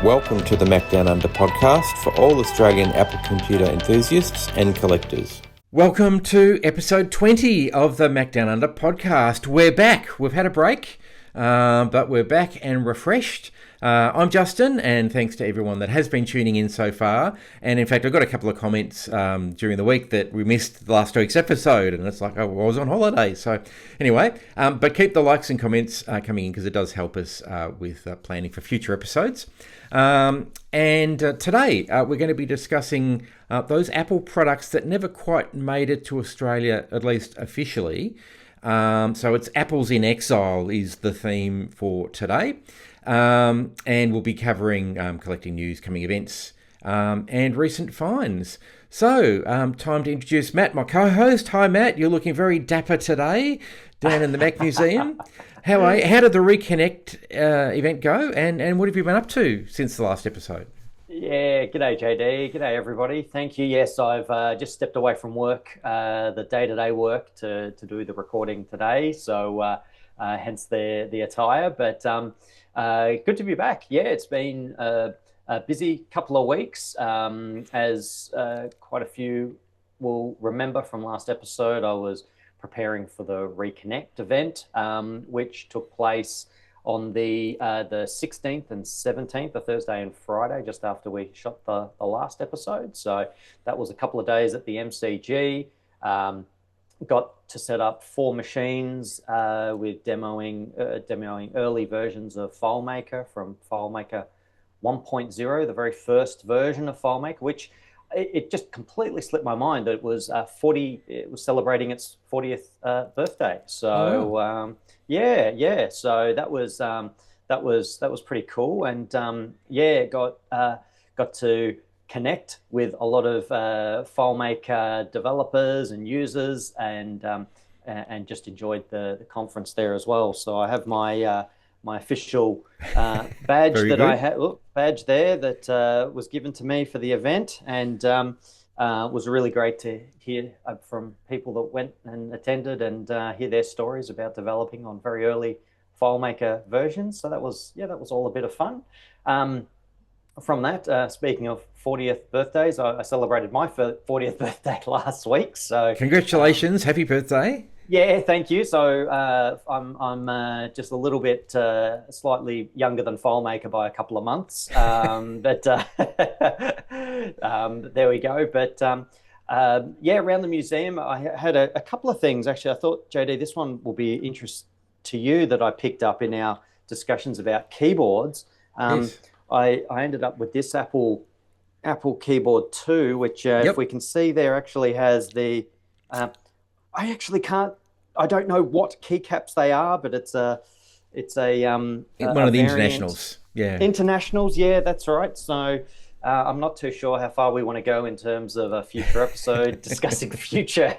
Welcome to the Macdownunder Podcast for all Australian Apple computer enthusiasts and collectors. Welcome to episode 20 of the Macdownunder Podcast. We're back. We've had a break, but we're back and refreshed. I'm Justin, and thanks to everyone that has been tuning in so far. And in fact, I've got a couple of comments during the week that we missed last week's episode, and it's like, oh, I was on holiday. So anyway, but keep the likes and comments coming in because it does help us with planning for future episodes. And today we're going to be discussing those Apple products that never quite made it to Australia, at least officially. So it's Apple's in Exile is the theme for today. And we'll be covering collecting news, coming events, and recent finds. So, time to introduce Matt, my co-host. Hi, Matt. You're looking very dapper today down in the Mac Museum. How are you? How did the Reconnect event go? And what have you been up to since the last episode? Yeah, g'day JD, g'day everybody. Thank you. Yes, I've just stepped away from work, the day-to-day work to do the recording today. So hence the attire, but good to be back. Yeah, it's been a busy couple of weeks. As quite a few will remember from last episode, I was preparing for the Reconnect event, which took place on the 16th and 17th, a Thursday and Friday, just after we shot the last episode. So that was a couple of days at the MCG. Got to set up 4 machines with demoing early versions of FileMaker from FileMaker 1.0, the very first version of FileMaker, which it just completely slipped my mind that it was it was celebrating its 40th birthday. So yeah. So that was pretty cool, and got to connect with a lot of FileMaker developers and users, and just enjoyed the conference there as well. So I have my official badge badge there that was given to me for the event, and was really great to hear from people that went and attended and hear their stories about developing on very early FileMaker versions. So that was all a bit of fun. From that, speaking of 40th birthdays, I celebrated my 40th birthday last week. So congratulations, happy birthday! Yeah, thank you. So I'm just a little bit slightly younger than FileMaker by a couple of months, but there we go. But around the museum, I had a couple of things. Actually, I thought, JD, this one will be interest to you that I picked up in our discussions about keyboards. Yes. I ended up with this Apple Keyboard 2, which if we can see there actually has the... I don't know what keycaps they are, but it's a one of the internationals. Yeah. Internationals, yeah, that's right. So I'm not too sure how far we want to go in terms of a future episode discussing future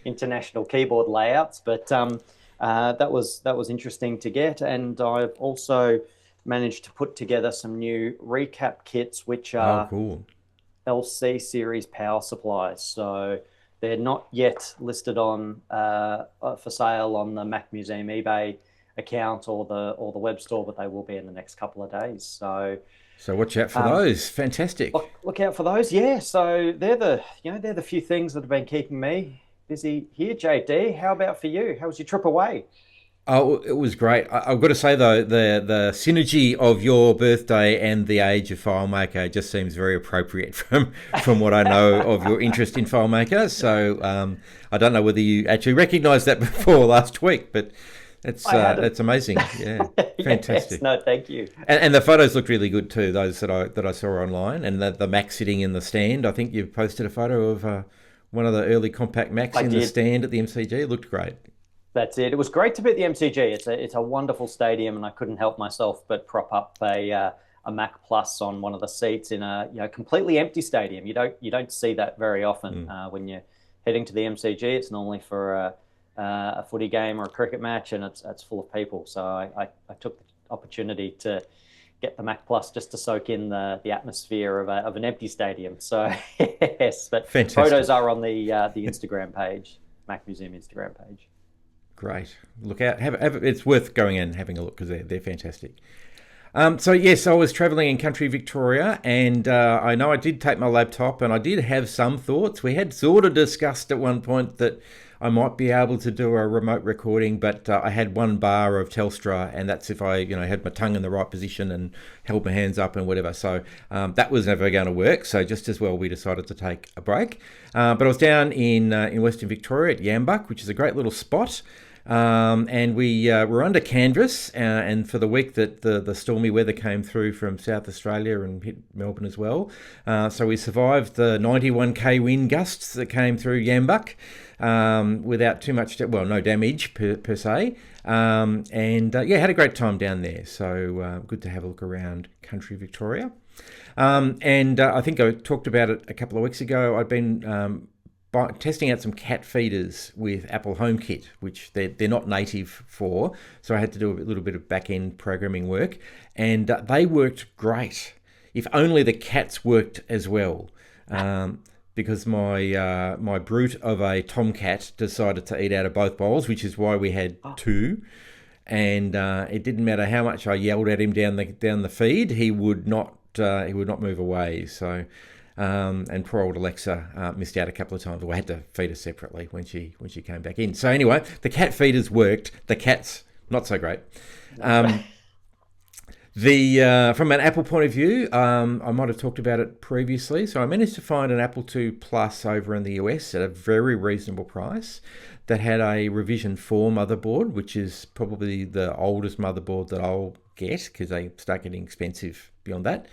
international keyboard layouts, but that was interesting to get. And I've also managed to put together some new recap kits, which are LC series power supplies. So they're not yet listed on for sale on the Mac Museum eBay account or the web store, but they will be in the next couple of days. So watch out for those. Fantastic. Look out for those. Yeah. So they're the few things that have been keeping me busy here. JD, how about for you? How was your trip away? Oh, it was great. I've got to say, though, the synergy of your birthday and the age of FileMaker just seems very appropriate from what I know of your interest in FileMaker. So I don't know whether you actually recognised that before last week, but it's amazing. Yeah, fantastic. Yes, no, thank you. And the photos looked really good too, those that I saw online, and the Mac sitting in the stand. I think you posted a photo of one of the early compact Macs the stand at the MCG. It looked great. That's it. It was great to be at the MCG. It's a wonderful stadium, and I couldn't help myself but prop up a Mac Plus on one of the seats in a completely empty stadium. You don't see that very often when you're heading to the MCG. It's normally for a footy game or a cricket match, and it's full of people. So I took the opportunity to get the Mac Plus just to soak in the atmosphere of an empty stadium. So yes, but fantastic. Photos are on the Instagram page, Mac Museum Instagram page. Great. Look out. It's worth going in and having a look because they're fantastic. So yes, I was travelling in country Victoria, and I know I did take my laptop, and I did have some thoughts. We had sort of discussed at one point that I might be able to do a remote recording, but I had one bar of Telstra, and that's if I, had my tongue in the right position and held my hands up and whatever. So that was never going to work. So just as well, we decided to take a break. But I was down in Western Victoria at Yambuk, which is a great little spot. And we were under canvas, and for the week that the stormy weather came through from South Australia and hit Melbourne as well. So we survived the 91k wind gusts that came through Yambuk without too much, no damage per se. And had a great time down there. So good to have a look around country Victoria. And I think I talked about it a couple of weeks ago. I'd been testing out some cat feeders with Apple HomeKit, which they're not native for, so I had to do a little bit of back-end programming work, and they worked great. If only the cats worked as well, because my brute of a tomcat decided to eat out of both bowls, which is why we had two, and it didn't matter how much I yelled at him down the feed, he would not move away. So. And poor old Alexa missed out a couple of times. We had to feed her separately when she came back in. So anyway, the cat feeders worked. The cats, not so great. From an Apple point of view, I might have talked about it previously. So I managed to find an Apple II Plus over in the US at a very reasonable price that had a revision 4 motherboard, which is probably the oldest motherboard that I'll get because they start getting expensive beyond that,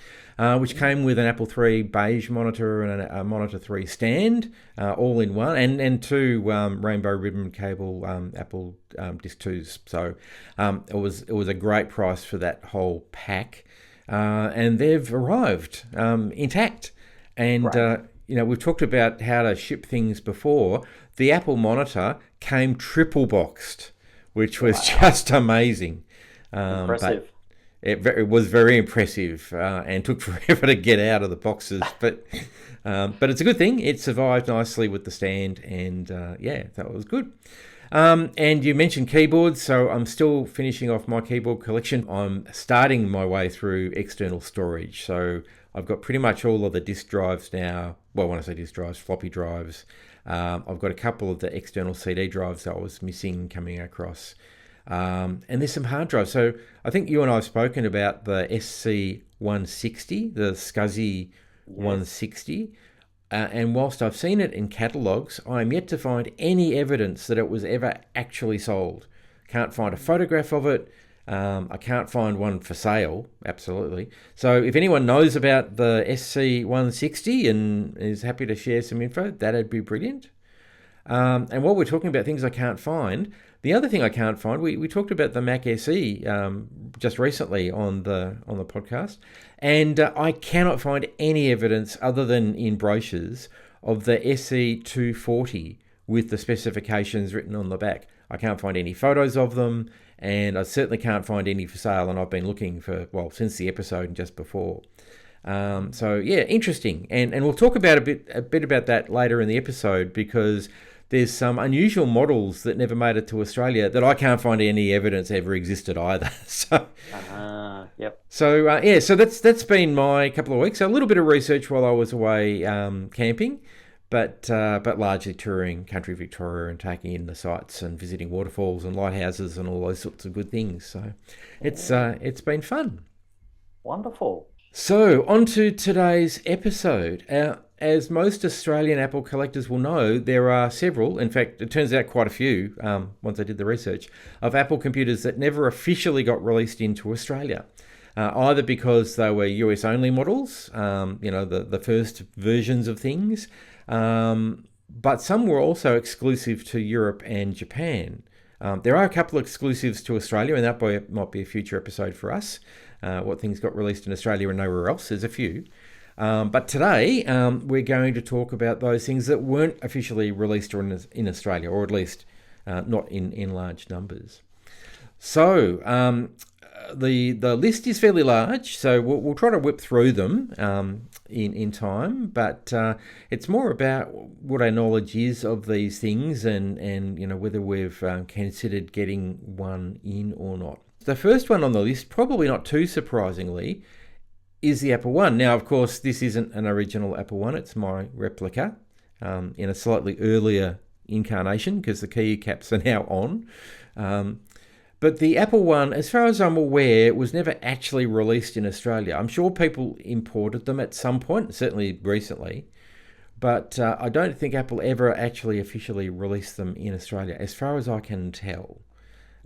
which came with an Apple III beige monitor and a Monitor 3 stand, all in one, and two rainbow ribbon cable Apple Disc 2s. So it was a great price for that whole pack, and they've arrived intact. And right. We've talked about how to ship things before. The Apple monitor came triple boxed, which was just amazing. Impressive. It was very impressive and took forever to get out of the boxes, but it's a good thing. It survived nicely with the stand, and that was good. And you mentioned keyboards, so I'm still finishing off my keyboard collection. I'm starting my way through external storage, so I've got pretty much all of the disk drives now. Well, when I say disk drives, floppy drives. I've got a couple of the external CD drives that I was missing coming across. And there's some hard drives. So I think you and I have spoken about the SC160, the SCSI 160. And whilst I've seen it in catalogues, I'm yet to find any evidence that it was ever actually sold. Can't find a photograph of it. I can't find one for sale, absolutely. So if anyone knows about the SC160 and is happy to share some info, that'd be brilliant. And while we're talking about things I can't find, the other thing I can't find, we talked about the Mac SE just recently on the podcast, and I cannot find any evidence other than in brochures of the SE240 with the specifications written on the back. I can't find any photos of them, and I certainly can't find any for sale, and I've been looking since the episode and just before. Interesting, and we'll talk about a bit about that later in the episode, because there's some unusual models that never made it to Australia that I can't find any evidence ever existed either. So that's been my couple of weeks. So a little bit of research while I was away camping, but largely touring country Victoria and taking in the sights and visiting waterfalls and lighthouses and all those sorts of good things. So it's been fun. Wonderful. So on to today's episode. As most Australian Apple collectors will know, there are several, in fact, it turns out quite a few, once I did the research, of Apple computers that never officially got released into Australia, either because they were US-only models, the first versions of things, but some were also exclusive to Europe and Japan. There are a couple of exclusives to Australia, and that might be a future episode for us, what things got released in Australia and nowhere else. There's a few. But today, we're going to talk about those things that weren't officially released in Australia, or at least not in large numbers. So the list is fairly large, so we'll try to whip through them in time, but it's more about what our knowledge is of these things and whether we've considered getting one in or not. The first one on the list, probably not too surprisingly, is the Apple One. Now, of course, this isn't an original Apple One. It's my replica in a slightly earlier incarnation because the keycaps are now on. But the Apple One, as far as I'm aware, was never actually released in Australia. I'm sure people imported them at some point, certainly recently. But I don't think Apple ever actually officially released them in Australia, as far as I can tell.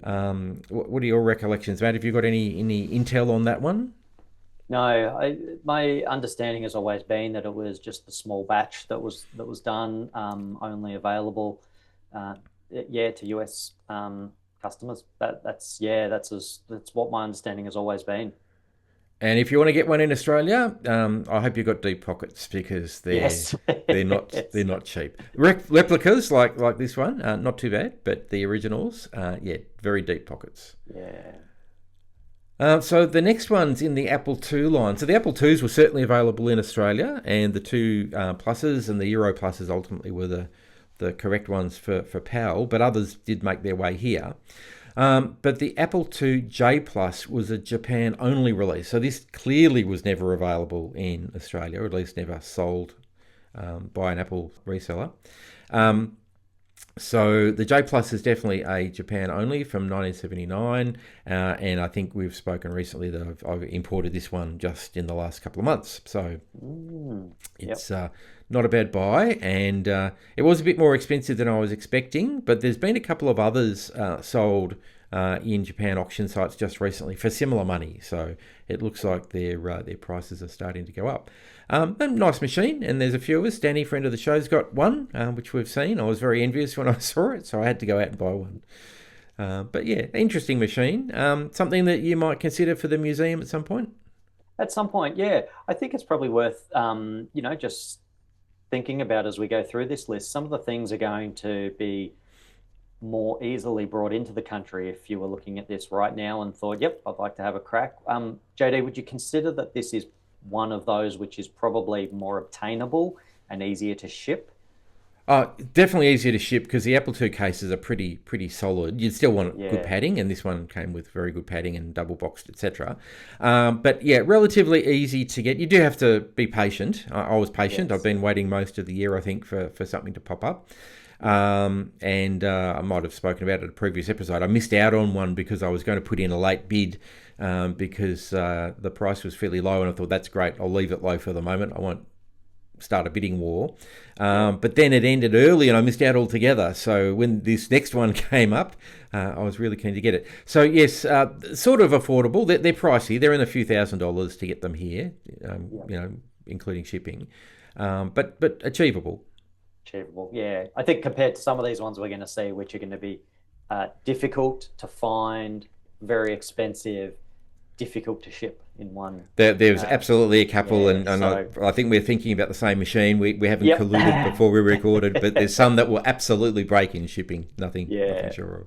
What are your recollections, Matt? Have you got any intel on that one? No, my understanding has always been that it was just a small batch that was done, only available, to US customers. That's what my understanding has always been. And if you want to get one in Australia, I hope you've got deep pockets because they're not cheap. Replicas like this one, not too bad, but the originals, very deep pockets. Yeah. So the next one's in the Apple II line. So the Apple IIs were certainly available in Australia, and the two Pluses and the Euro Pluses ultimately were the correct ones for PAL, but others did make their way here. But the Apple II J Plus was a Japan-only release. So this clearly was never available in Australia, or at least never sold by an Apple reseller. So the J Plus is definitely a Japan-only from 1979. And I think we've spoken recently that I've imported this one just in the last couple of months. So it's not a bad buy. And it was a bit more expensive than I was expecting, but there's been a couple of others sold in Japan auction sites just recently for similar money. So it looks like their prices are starting to go up. A nice machine, and there's a few of us. Danny, friend of the show's got one, which we've seen. I was very envious when I saw it, so I had to go out and buy one. But yeah, interesting machine. Something that you might consider for the museum at some point? At some point, yeah. I think it's probably worth, just thinking about as we go through this list. Some of the things are going to be more easily brought into the country if you were looking at this right now and thought, yep, I'd like to have a crack. JD, would you consider that this is one of those which is probably more obtainable and easier to ship? Definitely easier to ship because the Apple II cases are pretty solid. You'd still want good padding, and this one came with very good padding and double boxed, etc. But yeah, relatively easy to get. You do have to be patient. I was patient. Yes. I've been waiting most of the year, I think, for something to pop up. And I might have spoken about it in a previous episode. I missed out on one because I was going to put in a late bid because the price was fairly low, and I thought, that's great, I'll leave it low for the moment. I won't start a bidding war. But then it ended early and I missed out altogether. So when this next one came up, I was really keen to get it. So yes, sort of affordable. They're pricey. They're in a few $1,000s to get them here, including shipping, but achievable. Achievable, yeah. I think compared to some of these ones we're going to see, which are going to be difficult to find, very expensive, difficult to ship in one. There's absolutely a couple, and so, I think we're thinking about the same machine. We haven't colluded before we recorded, but there's some that will absolutely break in shipping. Nothing sure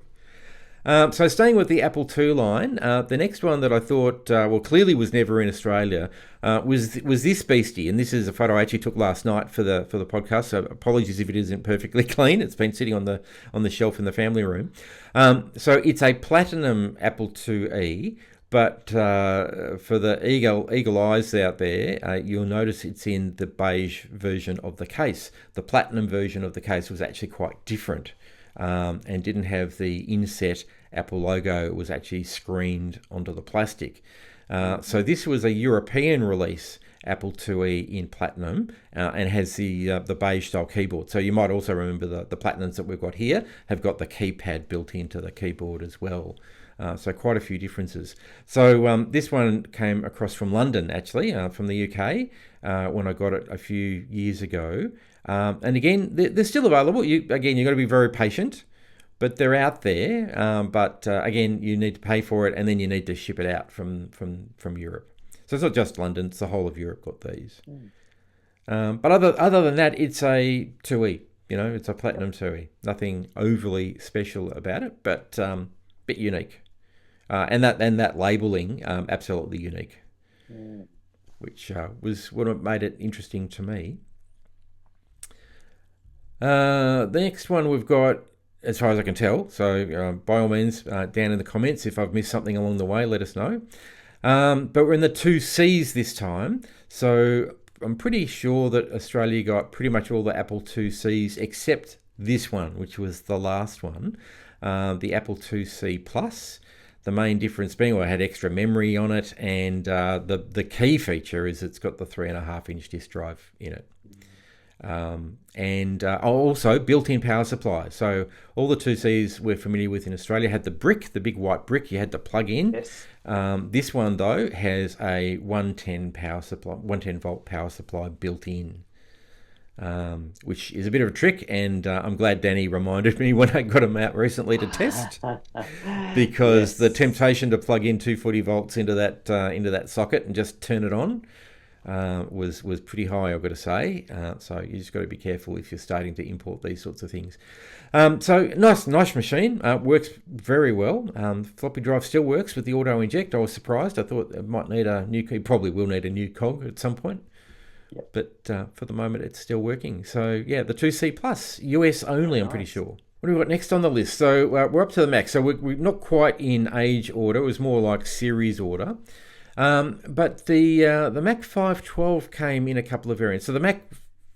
of. So staying with the Apple II line, the next one that I thought, clearly was never in Australia, was this beastie, and this is a photo I actually took last night for the podcast. So apologies if it isn't perfectly clean. It's been sitting on the shelf in the family room. So it's a platinum Apple IIe. But for the eagle eyes out there, you'll notice it's in the beige version of the case. The platinum version of the case was actually quite different and didn't have the inset Apple logo. It was actually screened onto the plastic. So this was a European release, Apple IIe in platinum, and has the beige style keyboard. So you might also remember the platinums that we've got here have got the keypad built into the keyboard as well. So quite a few differences. So this one came across from London, actually, from the UK, when I got it a few years ago. And again, they're still available. You've got to be very patient, but they're out there. But again, you need to pay for it, and then you need to ship it out from Europe. So it's not just London; it's the whole of Europe got these. But other than that, it's a IIe. It's a platinum IIe. Nothing overly special about it, but bit unique. And that labelling, absolutely unique, which was what made it interesting to me. The next one we've got as far as I can tell. So by all means, down in the comments, if I've missed something along the way, let us know. But we're in the 2Cs this time. So I'm pretty sure that Australia got pretty much all the Apple 2Cs except this one, which was the last one, the Apple 2C Plus. The main difference being, well, it had extra memory on it, and the key feature is it's got the 3.5-inch disk drive in it. And also built-in power supply. So all the 2Cs we're familiar with in Australia had the brick, the big white brick you had to plug in. Yes. This one though has a 110 volt power supply built in, which is a bit of a trick. And I'm glad Danny reminded me when I got them out recently to test, because the temptation to plug in 240 volts into that socket and just turn it on was pretty high, I've got to say. So you just got to be careful if you're starting to import these sorts of things. So nice machine. Works very well. Floppy drive still works with the auto inject. I was surprised. I thought it might need a new cog. Probably will need a new cog at some point. Yep. But for the moment, it's still working. So yeah, the 2C Plus, US only, I'm pretty sure. What do we got next on the list? So we're up to the Mac. So we're not quite in age order. It was more like series order. But the Mac 512 came in a couple of variants. So the Mac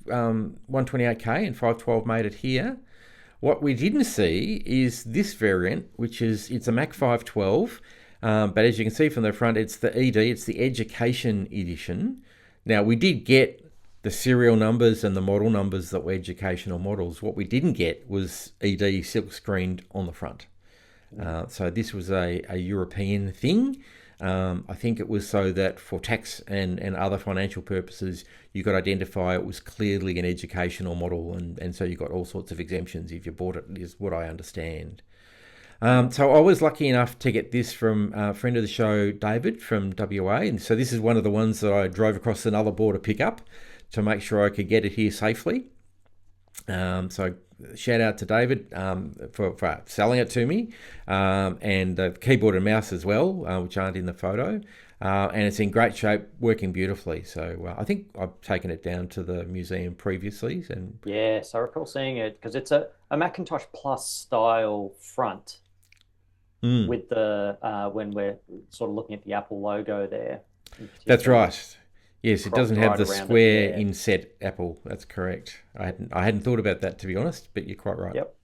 128K and 512 made it here. What we didn't see is this variant, which is, it's a Mac 512, but as you can see from the front, it's the ED, it's the Education Edition. Now, we did get the serial numbers and the model numbers that were educational models. What we didn't get was ED silk screened on the front. So this was a European thing. I think it was so that for tax and other financial purposes, you could identify it was clearly an educational model, and so you got all sorts of exemptions if you bought it, is what I understand. So I was lucky enough to get this from a friend of the show, David from WA, and so this is one of the ones that I drove across another border to pick up to make sure I could get it here safely. So shout out to David for selling it to me, and the keyboard and mouse as well, which aren't in the photo, and it's in great shape, working beautifully. So I think I've taken it down to the museum previously. And yes, I recall seeing it, because it's a Macintosh Plus style front with the when we're sort of looking at the Apple logo there. That's right. Yes, it doesn't have the square it, inset Apple. That's correct. I hadn't thought about that, to be honest, but you're quite right. Yep.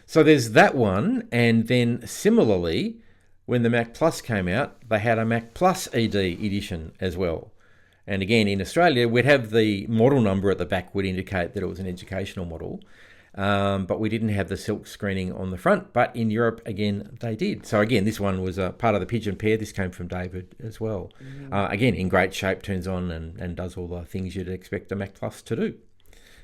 So there's that one, and then similarly, when the Mac Plus came out, they had a Mac Plus ED edition as well. And again, in Australia, we'd have the model number at the back would indicate that it was an educational model, but we didn't have the silk screening on the front. But in Europe, again, they did. So again, this one was a part of the pigeon pair. This came from David as well. Again, in great shape, turns on and does all the things you'd expect a Mac Plus to do.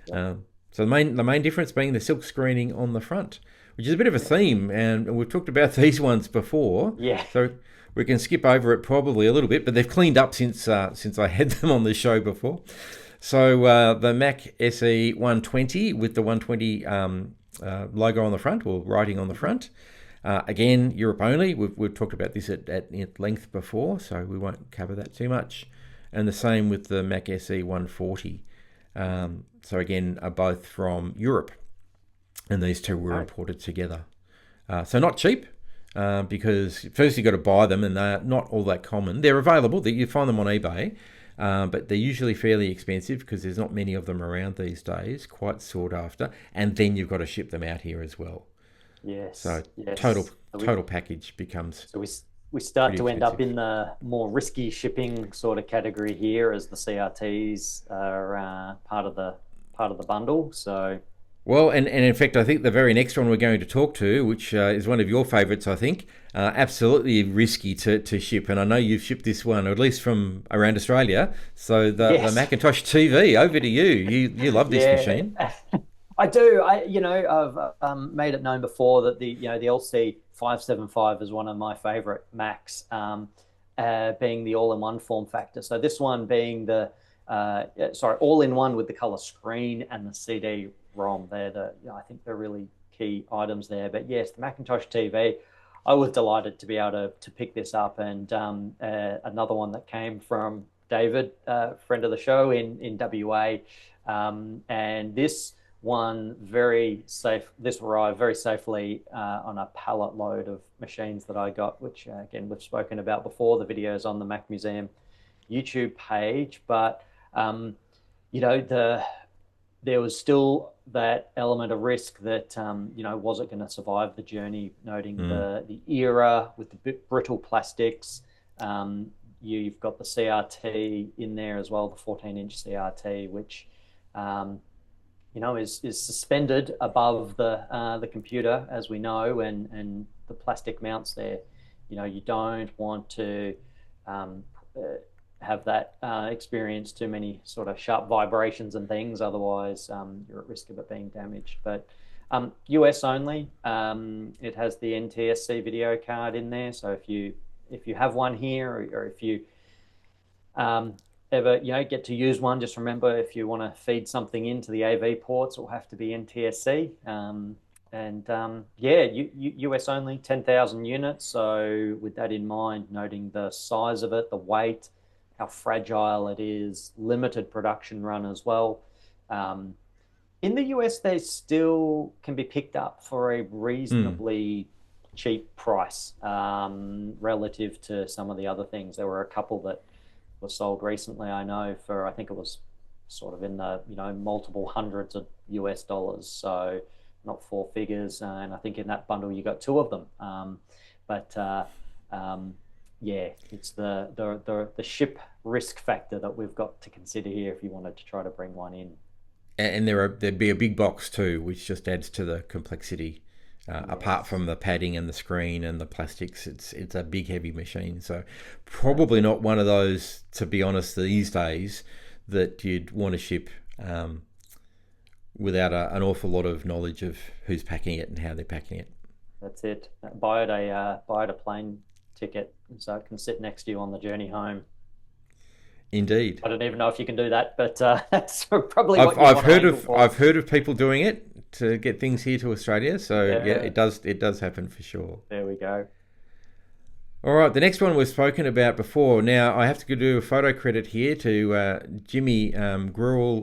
Yep. So the main difference being the silk screening on the front, which is a bit of a theme, and we've talked about these ones before. Yeah. So we can skip over it probably a little bit, but they've cleaned up since I had them on the show before. So the Mac SE 120 with the 120 logo on the front, or writing on the front. Again, Europe only. We've talked about this at length before, so we won't cover that too much. And the same with the Mac SE 140. So again, are both from Europe. And these two were imported together. So not cheap, because first you've got to buy them, and they're not all that common. They're available. You find them on eBay. But they're usually fairly expensive because there's not many of them around these days, quite sought after. And then you've got to ship them out here as well. Yes. So yes. total package becomes. So we start to end up expensive. in the more risky shipping sort of category here, as the CRTs are part of the bundle. So. Well, and in fact, I think the very next one we're going to talk to, which is one of your favourites, I think, absolutely risky to ship. And I know you've shipped this one, or at least from around Australia. So the Macintosh TV, over to you. You love this machine. I do. I've made it known before that the LC 575 is one of my favourite Macs, being the all-in-one form factor. So this one being the all-in-one with the colour screen and the CD-ROM. I think they're really key items there. But yes, the Macintosh TV, I was delighted to be able to pick this up. And another one that came from David, friend of the show in WA. And this one very safe. This arrived very safely on a pallet load of machines that I got, which again we've spoken about before. The videos on the Mac Museum YouTube page, but there was still that element of risk that was it going to survive the journey? Noting the era with the brittle plastics. You've got the CRT in there as well, the 14-inch CRT, which is suspended above the computer, as we know, and the plastic mounts there. You don't want to have that experience too many sort of sharp vibrations and things. Otherwise, you're at risk of it being damaged. But US only. It has the NTSC video card in there. So if you have one here, or if you ever get to use one, just remember, if you want to feed something into the AV ports, it will have to be NTSC. US only, 10,000 units. So with that in mind, noting the size of it, the weight, how fragile it is, limited production run as well. In the US, they still can be picked up for a reasonably cheap price relative to some of the other things. There were a couple that were sold recently, I know, for, I think it was sort of in the multiple hundreds of US dollars, so not four figures. And I think in that bundle you got two of them. It's the ship risk factor that we've got to consider here if you wanted to try to bring one in. And there'd be a big box too, which just adds to the complexity. Apart from the padding and the screen and the plastics, it's a big, heavy machine. So probably not one of those, to be honest, these days that you'd want to ship without an awful lot of knowledge of who's packing it and how they're packing it. That's it. Buy it a plane ticket so it can sit next to you on the journey home. Indeed. I don't even know if you can do that, but that's probably what I've heard of people doing it to get things here to Australia. So yeah, it does happen for sure. There we go. All right, the next one we've spoken about before. Now I have to do a photo credit here to Jimmy Gruel,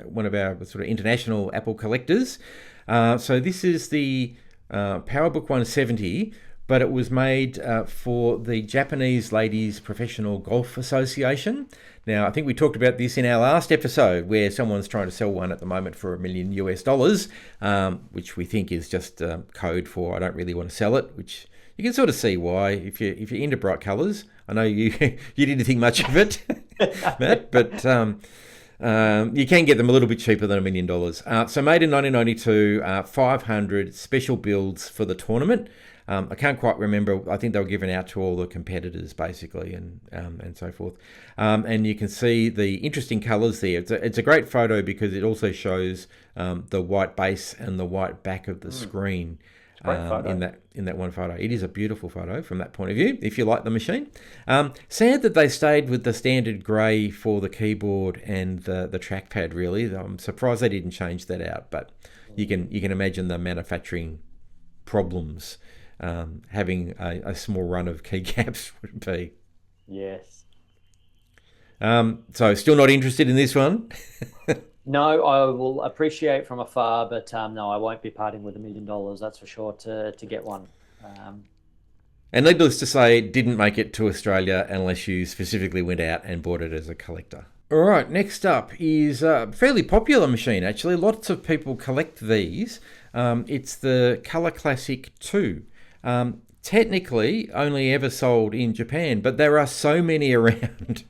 one of our sort of international Apple collectors. So this is the PowerBook 170. But it was made for the Japanese Ladies Professional Golf Association. Now, I think we talked about this in our last episode, where someone's trying to sell one at the moment for $1 million US, which we think is just code for I don't really want to sell it, which you can sort of see why if you're into bright colours. I know you didn't think much of it, Matt, but you can get them a little bit cheaper than $1 million. So made in 1992, 500 special builds for the tournament. I can't quite remember. I think they were given out to all the competitors, basically, and so forth. And you can see the interesting colours there. It's a great photo because it also shows the white base and the white back of the screen in that one photo. It is a beautiful photo from that point of view, if you like the machine. Sad that they stayed with the standard grey for the keyboard and the trackpad, really. I'm surprised they didn't change that out, but you can imagine the manufacturing problems having a small run of keycaps would be. Yes. So still not interested in this one? No, I will appreciate from afar, but no, I won't be parting with $1 million, that's for sure, to get one. And needless to say, it didn't make it to Australia unless you specifically went out and bought it as a collector. All right, next up is a fairly popular machine, actually. Lots of people collect these. It's the Color Classic 2. Technically only ever sold in Japan, but there are so many around.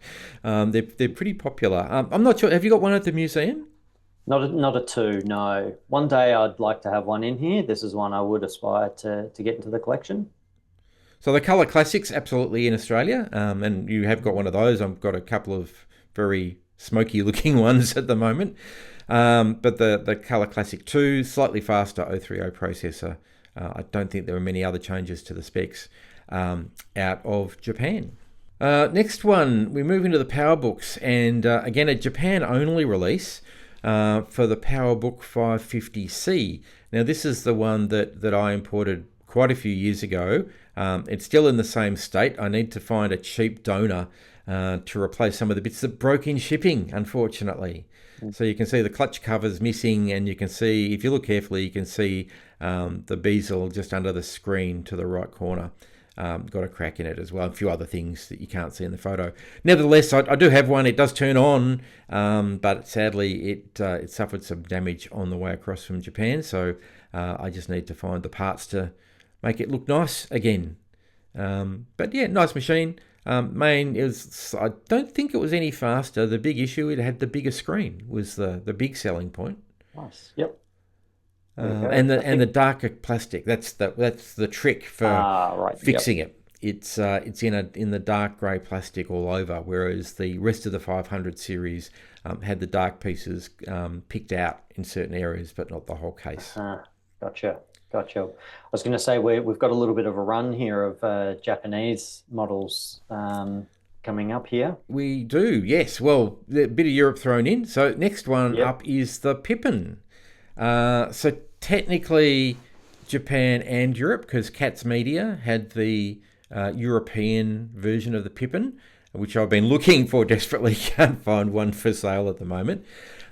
They're pretty popular. I'm not sure. Have you got one at the museum? Not a 2, no. One day I'd like to have one in here. This is one I would aspire to get into the collection. So the Color Classics, absolutely in Australia, and you have got one of those. I've got a couple of very smoky looking ones at the moment. But the Color Classic 2, slightly faster 030 processor. I don't think there are many other changes to the specs out of Japan. Next one, we move into the PowerBooks, and again, a Japan-only release for the PowerBook 550C. Now, this is the one that I imported quite a few years ago. It's still in the same state. I need to find a cheap donor to replace some of the bits that broke in shipping, unfortunately. So you can see the clutch covers missing, and you can see, if you look carefully, you can see the bezel just under the screen to the right corner. Got a crack in it as well. A few other things that you can't see in the photo. Nevertheless, I do have one. It does turn on, but sadly it suffered some damage on the way across from Japan. So I just need to find the parts to make it look nice again. But yeah, nice machine. I don't think it was any faster. The big issue, it had the bigger screen, was the big selling point. Nice. Yep. And the darker plastic. That's the trick for fixing it. It's in the dark grey plastic all over, whereas the rest of the 500 series had the dark pieces picked out in certain areas, but not the whole case. Gotcha. I was going to say we've got a little bit of a run here of Japanese models coming up here. We do, yes. Well, a bit of Europe thrown in. So next one up is the Pippin. So technically Japan and Europe, because Katz Media had the European version of the Pippin, which I've been looking for desperately. Can't find one for sale at the moment.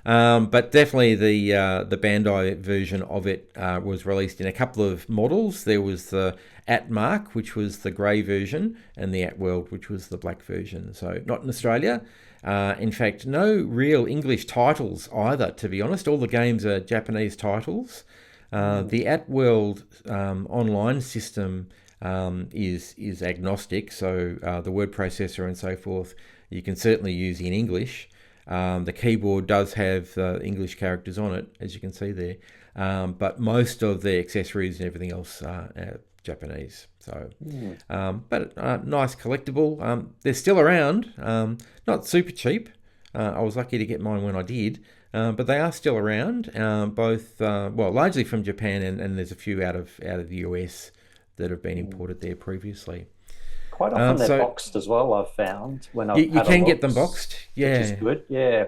But definitely the Bandai version of it was released in a couple of models. There was the At-Mark, which was the grey version, and the At-World, which was the black version. So not in Australia. In fact, no real English titles either, to be honest. All the games are Japanese titles. The At-World online system is agnostic, so the word processor and so forth you can certainly use in English. The keyboard does have English characters on it, as you can see there, but most of the accessories and everything else are Japanese. So, but nice collectible. They're still around, not super cheap. I was lucky to get mine when I did, but they are still around. Both, largely from Japan, and there's a few out of the US that have been imported there previously. Quite often they're boxed as well, I've found. When I've you can get them boxed, yeah. Which is good, yeah.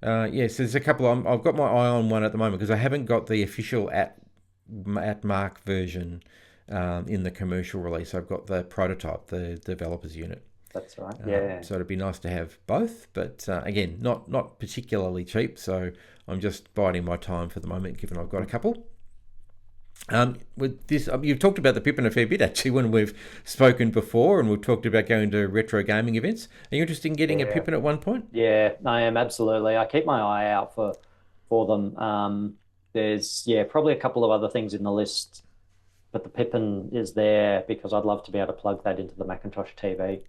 Yes, there's a couple. I've got my eye on one at the moment because I haven't got the official At-Mark version in the commercial release. I've got the prototype, the developers unit. That's right, yeah. So it'd be nice to have both, but again, not particularly cheap. So I'm just biding my time for the moment, given I've got a couple. With this, you've talked about the Pippin a fair bit actually when we've spoken before, and we've talked about going to retro gaming events. Are you interested in getting a Pippin at one point? Yeah, I am, absolutely. I keep my eye out for them. There's probably a couple of other things in the list, but the Pippin is there because I'd love to be able to plug that into the Macintosh TV.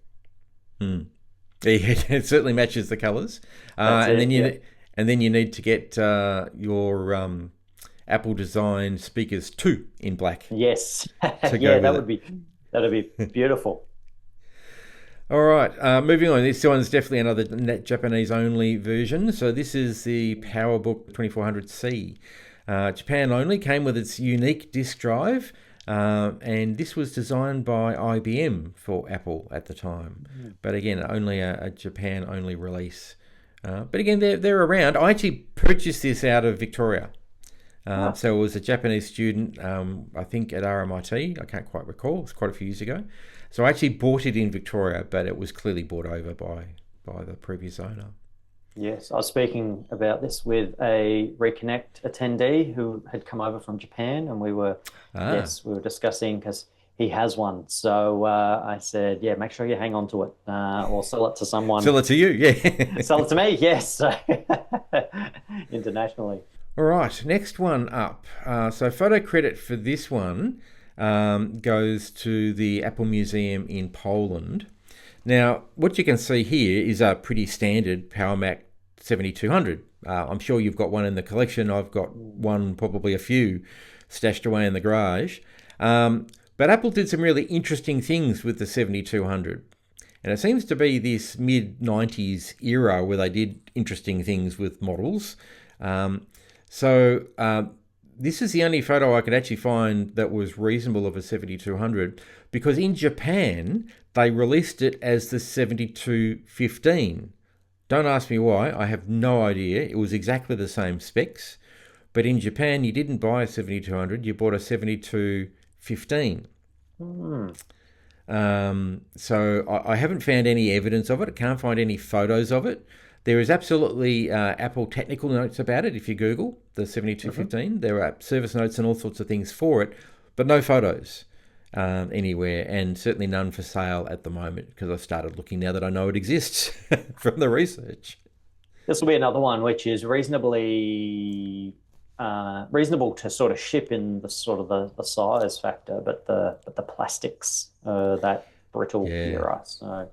It certainly matches the colours, and then you need to get your Apple design speakers too in black. Yes, that'd be beautiful. All right, moving on. This one's definitely another Japanese only version. So this is the PowerBook 2400C. Japan only, came with its unique disk drive, and this was designed by IBM for Apple at the time. But again, only a Japan only release. But again, they're around. I actually purchased this out of Victoria. So it was a Japanese student, I think at RMIT. I can't quite recall. It was quite a few years ago. So I actually bought it in Victoria, but it was clearly bought over by the previous owner. Yes, I was speaking about this with a Reconnect attendee who had come over from Japan, and we were discussing because he has one. So I said, make sure you hang on to it or sell it to someone. Sell it to you, yeah. Sell it to me, yes. Internationally. All right, next one up. So photo credit for this one goes to the Apple Museum in Poland. Now, what you can see here is a pretty standard PowerMac 7200. I'm sure you've got one in the collection. I've got one, probably a few, stashed away in the garage. But Apple did some really interesting things with the 7200. And it seems to be this mid-90s era where they did interesting things with models. So this is the only photo I could actually find that was reasonable of a 7200, because in Japan, they released it as the 7215. Don't ask me why. I have no idea. It was exactly the same specs. But in Japan, you didn't buy a 7200. You bought a 7215. So I haven't found any evidence of it. I can't find any photos of it. There is absolutely Apple technical notes about it. If you Google the 7215, there are service notes and all sorts of things for it, but no photos anywhere, and certainly none for sale at the moment, because I've started looking now that I know it exists from the research. This will be another one which is reasonably reasonable to sort of ship in the sort of the size factor, but the plastics that brittle era. So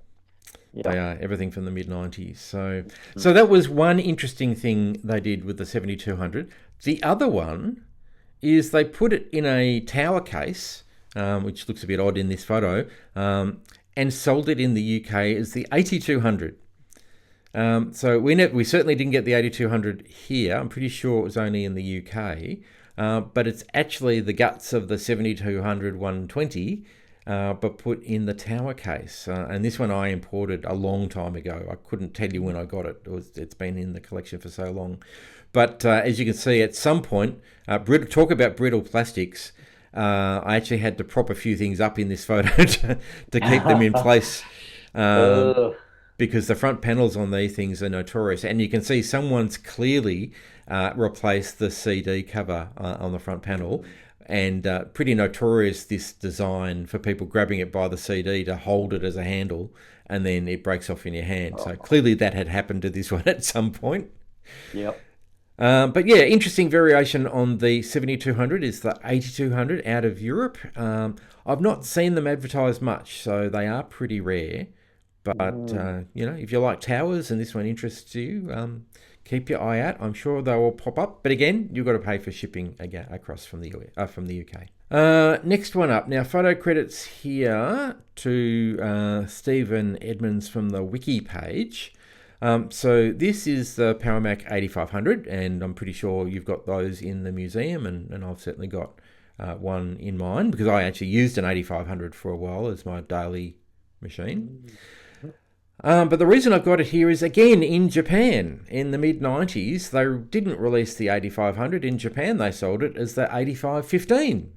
yeah. They are everything from the mid-90s. So that was one interesting thing they did with the 7200. The other one is they put it in a tower case, which looks a bit odd in this photo, and sold it in the UK as the 8200. So we certainly didn't get the 8200 here. I'm pretty sure it was only in the UK, but it's actually the guts of the 7200 120, but put in the tower case. And this one I imported a long time ago. I couldn't tell you when I got it. It's been in the collection for so long. But as you can see, at some point, talk about brittle plastics. I actually had to prop a few things up in this photo to keep them in place. Because the front panels on these things are notorious. And you can see someone's clearly replaced the CD cover on the front panel. And pretty notorious, this design for people grabbing it by the CD to hold it as a handle, and then it breaks off in your hand. So clearly that had happened to this one at some point. Yep. But yeah, interesting variation on the 7200 is the 8200 out of Europe. I've not seen them advertised much, so they are pretty rare. But, if you like towers and this one interests you, keep your eye out. I'm sure they will pop up. But again, you've got to pay for shipping again across from the UK. Next one up. Now, photo credits here to Stephen Edmonds from the wiki page. So this is the PowerMac 8500, and I'm pretty sure you've got those in the museum, and I've certainly got one in mine, because I actually used an 8500 for a while as my daily machine. But the reason I've got it here is, again, in Japan. In the mid-90s, they didn't release the 8500. In Japan, they sold it as the 8515.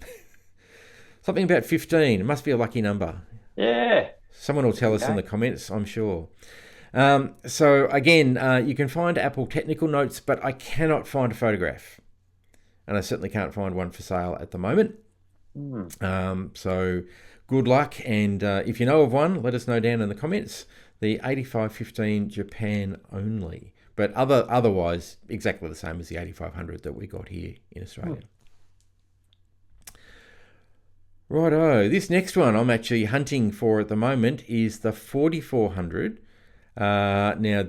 Something about 15. It must be a lucky number. Yeah. Someone will tell us in the comments, I'm sure. So, again, you can find Apple technical notes, but I cannot find a photograph. And I certainly can't find one for sale at the moment. So, good luck. And if you know of one, let us know down in the comments. The 8515 Japan only, but otherwise exactly the same as the 8500 that we got here in Australia. Righto, this next one I'm actually hunting for at the moment is the 4400. Now,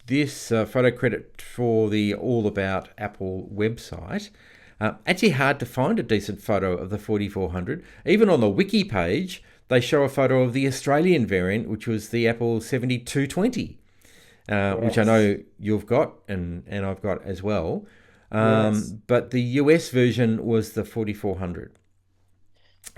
this photo credit for the All About Apple website. Actually hard to find a decent photo of the 4400. Even on the wiki page, they show a photo of the Australian variant, which was the Apple 7220, which I know you've got and I've got as well. But the US version was the 4400.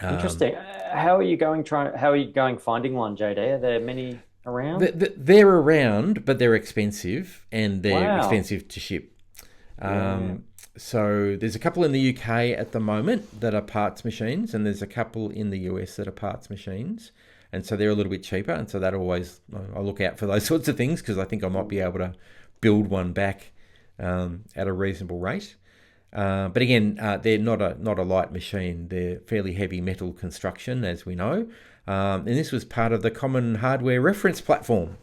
Interesting. How are you going finding one, JD? Are there many around? They're around, but they're expensive, and they're expensive to ship. So there's a couple in the UK at the moment that are parts machines, and there's a couple in the US that are parts machines. And so they're a little bit cheaper. And so I look out for those sorts of things, because I think I might be able to build one back at a reasonable rate. But again, they're not a light machine. They're fairly heavy metal construction, as we know. And this was part of the Common Hardware Reference Platform.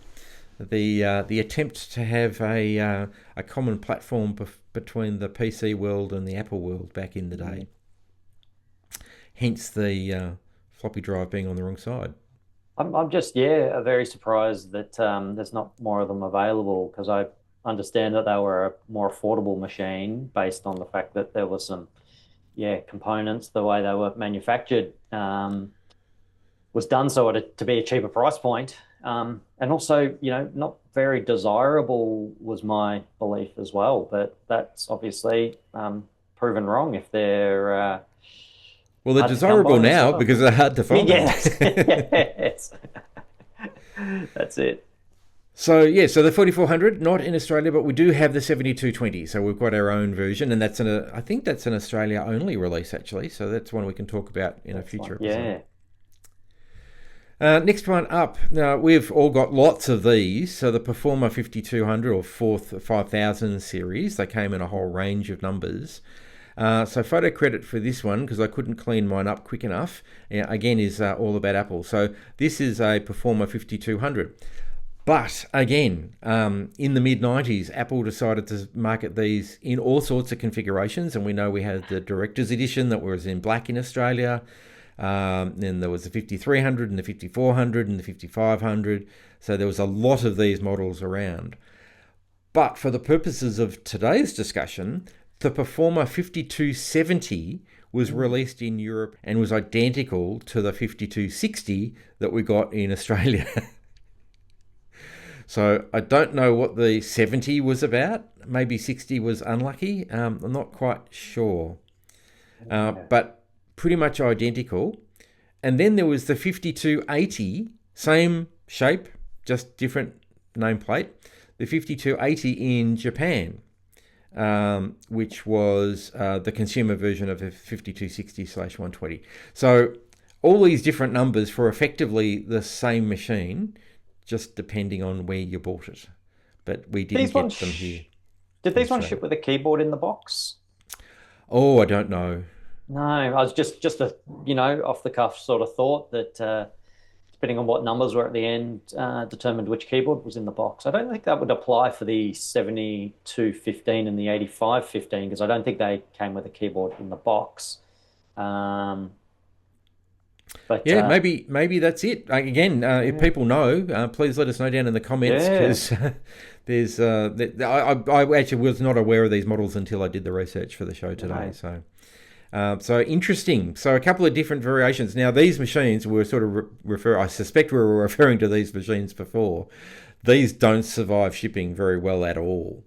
The attempt to have a common platform between the PC world and the Apple world back in the day. Hence the floppy drive being on the wrong side. I'm just very surprised that there's not more of them available, because I understand that they were a more affordable machine based on the fact that there was some components, the way they were manufactured was done so to be a cheaper price point. And also, not very desirable was my belief as well. But that's obviously proven wrong if they're... well, they're desirable now because they're hard to find. Yes. That's it. So the 4400, not in Australia, but we do have the 7220. So we've got our own version, and I think that's an Australia only release, actually. So that's one we can talk about in a future episode. Next one up. Now, we've all got lots of these. So the Performer 5200 or 5000 series, they came in a whole range of numbers. So photo credit for this one, because I couldn't clean mine up quick enough, again, is all about Apple. So this is a Performer 5200. But again, in the mid-90s, Apple decided to market these in all sorts of configurations. And we know we had the Director's Edition that was in black in Australia. Then there was the 5300 and the 5400 and the 5500. So there was a lot of these models around. But for the purposes of today's discussion, the Performer 5270 was released in Europe and was identical to the 5260 that we got in Australia. So I don't know what the 70 was about. Maybe 60 was unlucky. I'm not quite sure. But pretty much identical. And then there was the 5280, same shape, just different nameplate. The 5280 in Japan, which was the consumer version of the 5260/120. So all these different numbers for effectively the same machine, just depending on where you bought it. But we didn't get them here. Did these ones ship with a keyboard in the box? Oh, I don't know. No, I was just a off the cuff sort of thought that depending on what numbers were at the end, determined which keyboard was in the box. I don't think that would apply for the 7215 and the 8515 because I don't think they came with a keyboard in the box. But yeah, maybe that's it. Again, if people know, please let us know down in the comments because there's. I actually was not aware of these models until I did the research for the show today. So. So interesting. So a couple of different variations. Now these machines were sort of I suspect we were referring to these machines before. These don't survive shipping very well at all.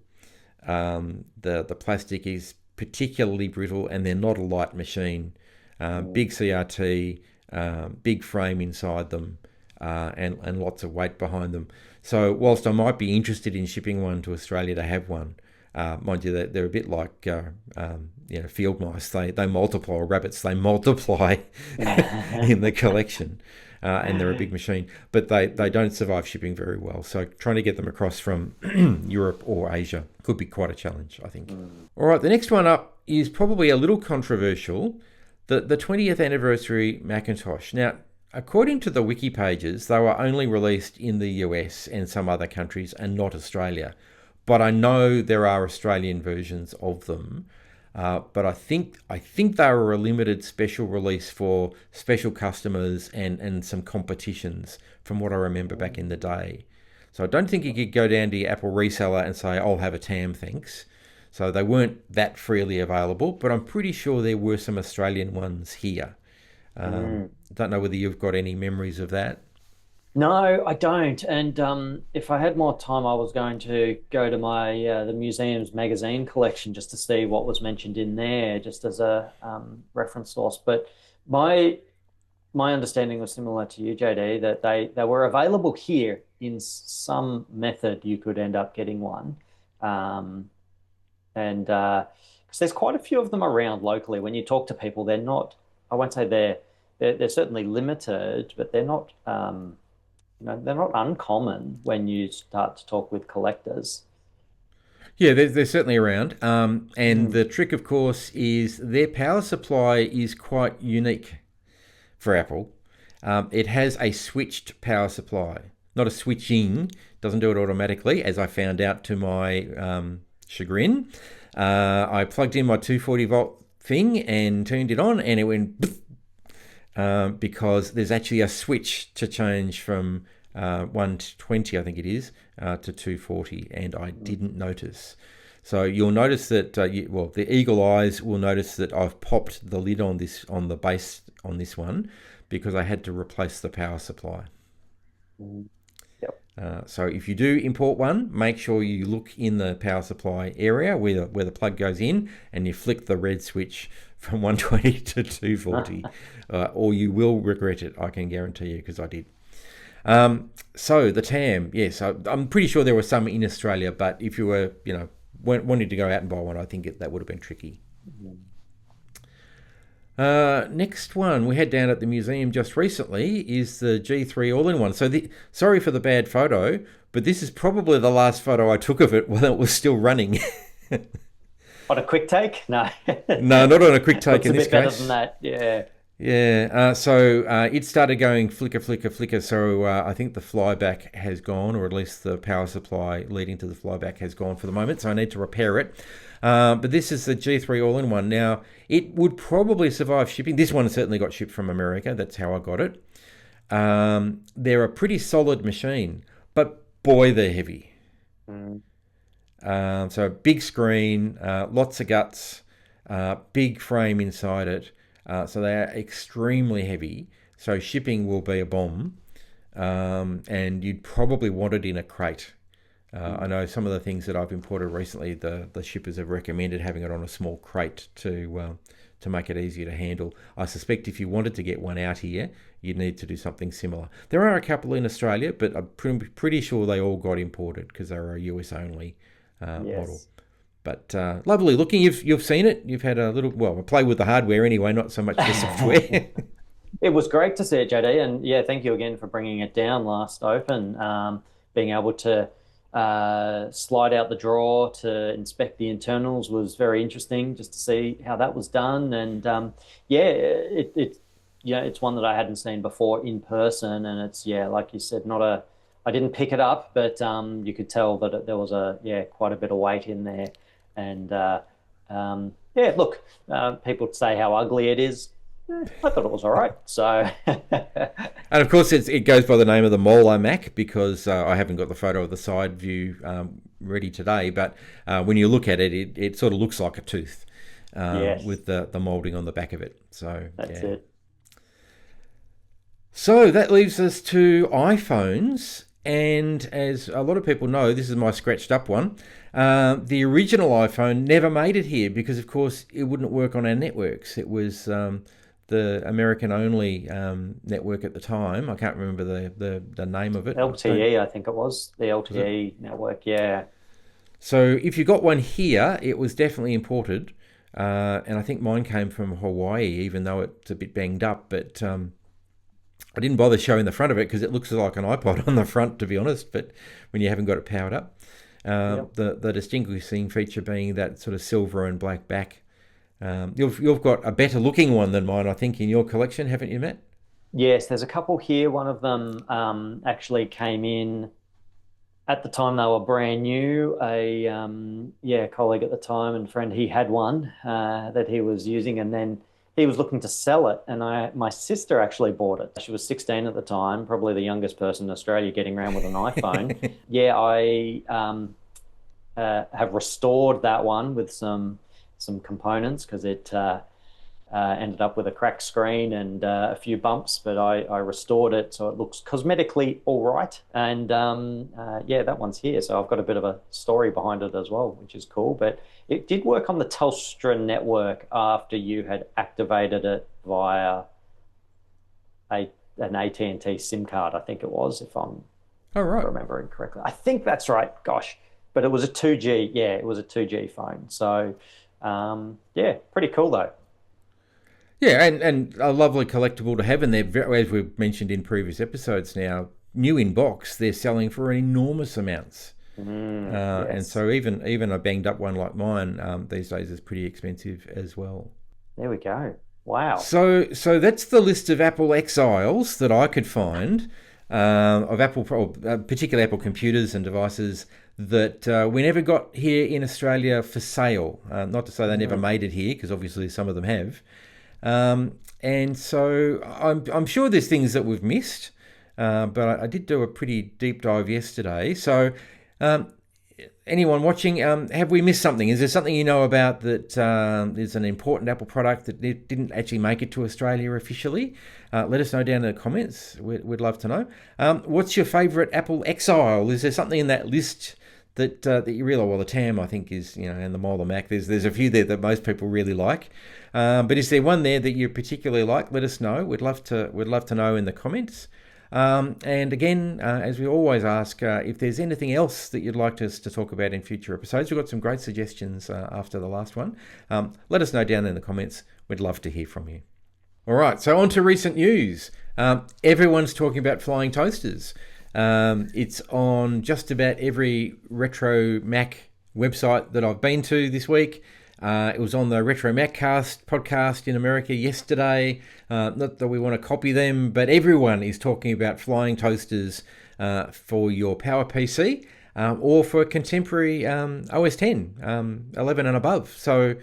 The plastic is particularly brittle and they're not a light machine. Big CRT, big frame inside them, and lots of weight behind them. So whilst I might be interested in shipping one to Australia to have one, mind you, they're a bit like field mice. They multiply, or rabbits. They multiply in the collection, and they're a big machine. But they don't survive shipping very well. So trying to get them across from Europe or Asia could be quite a challenge, I think. All right, the next one up is probably a little controversial. The 20th anniversary Macintosh. Now, according to the wiki pages, they were only released in the US and some other countries and not Australia. But I know there are Australian versions of them. But I think they were a limited special release for special customers and some competitions from what I remember back in the day. So I don't think you could go down to your Apple reseller and say, I'll have a TAM, thanks. So they weren't that freely available, but I'm pretty sure there were some Australian ones here. Don't know whether you've got any memories of that. No, I don't. And if I had more time, I was going to go to my the museum's magazine collection just to see what was mentioned in there, just as a reference source. But my understanding was similar to you, JD, that they were available here in some method. You could end up getting one, and because there's quite a few of them around locally. When you talk to people, they're not. I won't say they're certainly limited, but they're not. They're not uncommon when you start to talk with collectors. Yeah, they're certainly around. And the trick, of course, is their power supply is quite unique for Apple. It has a switched power supply, not a switching. Doesn't do it automatically, as I found out to my chagrin. I plugged in my 240 volt thing and turned it on, and it went because there's actually a switch to change from 120, I think it is, to 240, and I didn't notice. So you'll notice that, the eagle eyes will notice that I've popped the lid on the base on this one because I had to replace the power supply. Yep. So if you do import one, make sure you look in the power supply area where the plug goes in, and you flick the red switch from 120 to 240, or you will regret it. I can guarantee you, because I did. So the TAM, yes, I'm pretty sure there were some in Australia, but if you were, wanting to go out and buy one, I think that would have been tricky. Next one we had down at the museum just recently is the G3 all-in-one. So sorry for the bad photo, but this is probably the last photo I took of it while it was still running. On a quick take? No. No, not on a quick take in this case. It's a bit better than that, yeah. Yeah, so it started going flicker, flicker, flicker. So I think the flyback has gone, or at least the power supply leading to the flyback has gone for the moment. So I need to repair it. But this is the G3 all-in-one. Now, it would probably survive shipping. This one certainly got shipped from America. That's how I got it. They're a pretty solid machine, but boy, they're heavy. So big screen, lots of guts, big frame inside it. So they are extremely heavy. So shipping will be a bomb. And you'd probably want it in a crate. I know some of the things that I've imported recently, the shippers have recommended having it on a small crate to make it easier to handle. I suspect if you wanted to get one out here, you'd need to do something similar. There are a couple in Australia, but I'm pretty sure they all got imported because they're a US only model. But lovely looking. You've seen it. You've had a little, well, play with the hardware anyway, not so much the software. It was great to see it, JD. And yeah, thank you again for bringing it down last open. Being able to slide out the drawer to inspect the internals was very interesting just to see how that was done. And it's one that I hadn't seen before in person. And it's, like you said, I didn't pick it up, but you could tell that there was quite a bit of weight in there. And look, people say how ugly it is. I thought it was all right. So, and of course, it goes by the name of the Molar Mac because I haven't got the photo of the side view ready today. But when you look at it, it sort of looks like a tooth with the moulding on the back of it. So that's it. So that leaves us to iPhones. And as a lot of people know, this is my scratched up one. The original iPhone never made it here because, of course, it wouldn't work on our networks. It was the American-only network at the time. I can't remember the name of it. LTE, I think it was. The LTE network, yeah. So if you got one here, it was definitely imported. And I think mine came from Hawaii, even though it's a bit banged up. But I didn't bother showing the front of it because it looks like an iPod on the front, to be honest, but when you haven't got it powered up. The distinguishing feature being that sort of silver and black back. You've got a better looking one than mine, I think, in your collection, haven't you, Matt? Yes, there's a couple here. One of them actually came in at the time they were brand new. A colleague at the time and friend, he had one that he was using, and then he was looking to sell it, and my sister actually bought it. She was 16 at the time, probably the youngest person in Australia getting around with an iPhone. I have restored that one with some components because it ended up with a cracked screen and a few bumps, but I restored it so it looks cosmetically all right. And that one's here. So I've got a bit of a story behind it as well, which is cool. But it did work on the Telstra network after you had activated it via an AT&T SIM card, I think it was, if I'm remembering correctly. I think that's right. Gosh. But it was a 2G. Yeah, it was a 2G phone. So, pretty cool though. Yeah, and a lovely collectible to have in there. As we've mentioned in previous episodes now, new in box, they're selling for enormous amounts. And so even a banged up one like mine these days is pretty expensive as well. There we go. Wow. So that's the list of Apple Exiles that I could find of Apple, particular Apple computers and devices that we never got here in Australia for sale. Not to say they never made it here, because obviously some of them have. And so I'm sure there's things that we've missed, but I did do a pretty deep dive yesterday. So anyone watching, have we missed something? Is there something you know about that is an important Apple product that didn't actually make it to Australia officially? Let us know down in the comments. We'd love to know. What's your favourite Apple Exile? Is there something in that list that you really like? Well, the TAM, I think, is, and the Molar Mac. There's a few there that most people really like. But is there one there that you particularly like? Let us know. We'd love to know in the comments. And again, as we always ask, if there's anything else that you'd like us to talk about in future episodes, we've got some great suggestions after the last one. Let us know down in the comments. we'd love to hear from you. All right, so on to recent news. Everyone's talking about flying toasters. It's on just about every Retro Mac website that I've been to this week. It was on the Retro Maccast podcast in America yesterday. Not that we want to copy them, but everyone is talking about flying toasters for your PowerPC or for contemporary OS X, 11 and above. So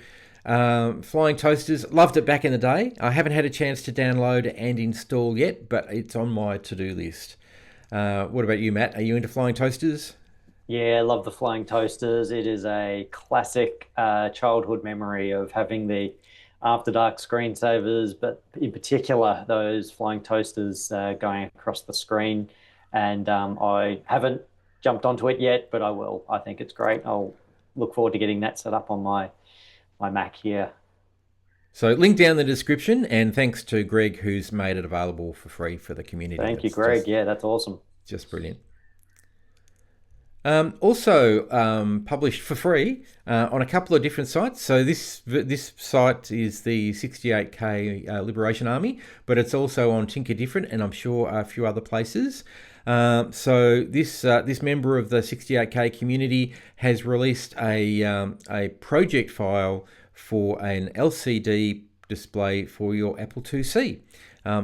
flying toasters, loved it back in the day. I haven't had a chance to download and install yet, but it's on my to-do list. What about you, Matt? Are you into flying toasters? Yeah, I love the flying toasters. It is a classic childhood memory of having the after dark screensavers, but in particular those flying toasters going across the screen. And I haven't jumped onto it yet, but I will. I think it's great. I'll look forward to getting that set up on my Mac here. So link down in the description, and thanks to Greg, who's made it available for free for the community. Thank you, Greg. That's awesome. Just brilliant. Also published for free on a couple of different sites. So this site is the 68K Liberation Army, but it's also on Tinker Different, and I'm sure a few other places. So this member of the 68K community has released a project file for an LCD display for your Apple IIc.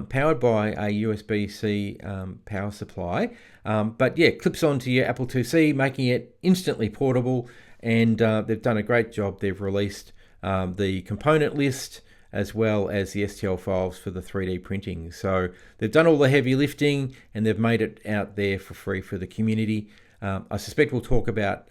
Powered by a USB-C power supply. But yeah, clips onto your Apple IIc, making it instantly portable, and they've done a great job. They've released the component list as well as the STL files for the 3D printing. So they've done all the heavy lifting, and they've made it out there for free for the community. I suspect we'll talk about